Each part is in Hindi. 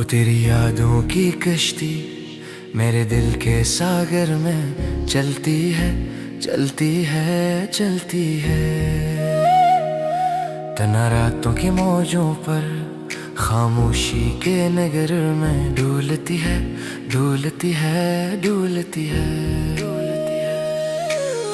तेरी यादों की कश्ती मेरे दिल के सागर में चलती है, चलती है, चलती है। तना रातों की मौजों पर खामोशी के नगर में डूलती है, डूलती है, डूलती है।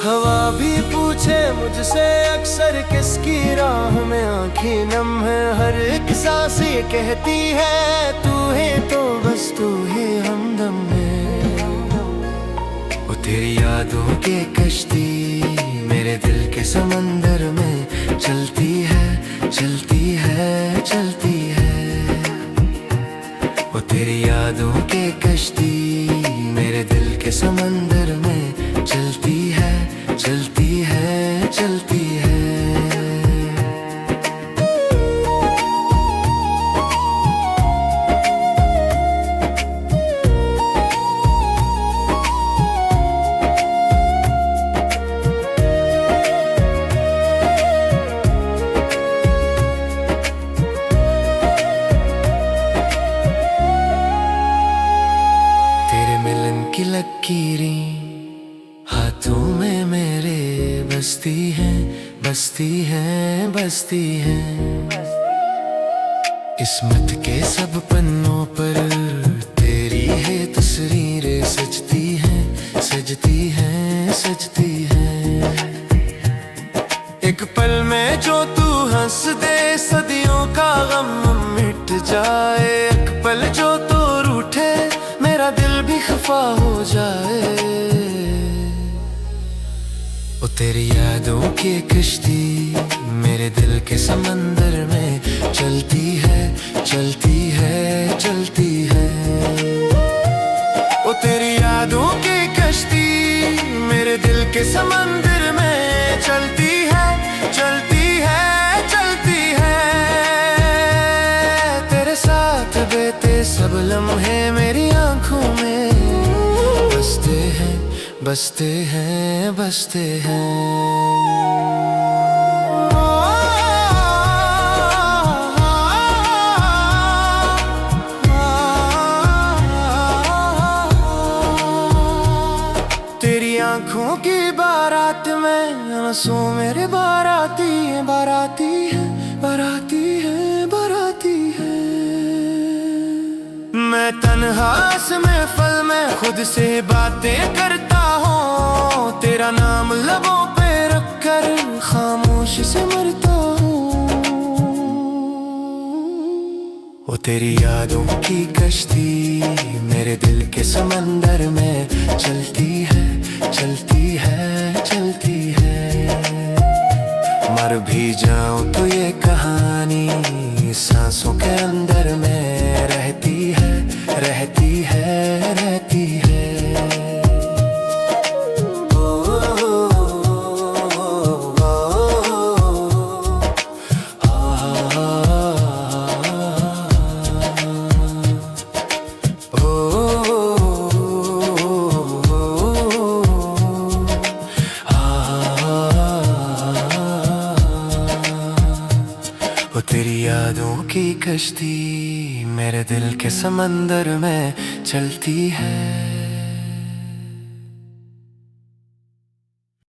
हवा भी पूछे मुझसे अक्सर किसकी राह में आँखें नम है। हर एक सांस ये कहती है तू है तो बस तू ही हमदम है। वो तेरी यादों के कश्ती मेरे दिल के समंदर में चलती है, चलती है, चलती है। वो तेरी यादों के कश्ती मेरे दिल के समंदर में चलती है, चलती है, चलती है। तेरे मिलन की लकीरें हाथों में मेरे बसती हैं, बसती हैं, बसती हैं। किस्मत के सब पन्नों पर तेरी है तस्वीरें सजती हैं, सजती हैं, सजती हैं। एक पल में जो तू हंस दे सदियों का गम मिट जाए। एक पल जो तू रूठे मेरा दिल भी खफा हो जाए। ओ तेरी यादों की कश्ती मेरे दिल के समंदर में चलती है, चलती है, चलती है। ओ तेरी यादों की कश्ती मेरे दिल के समंदर में चलती है, चलती है, चलती है। तेरे साथ बीते सब लम्हे मेरी आंखों में बसते हैं, बसते हैं, बसते हैं। तेरी आंखों की बारात में आंसू मेरे बाराती है, बाराती है, बाराती है, बाराती है। मैं तन्हा से महफिल में खुद से बातें करता हूँ। तेरा नाम लबों पे रखकर खामोश से मरता हूँ। वो तेरी यादों की कश्ती मेरे दिल के समंदर में चलती है, चलती है, चलती है। मर भी जाऊं तो ये कहानी सांसों के अंदर में रहती है, रहती है, रहती है। वो तेरी यादों की कश्ती मेरे दिल के समंदर में चलती है।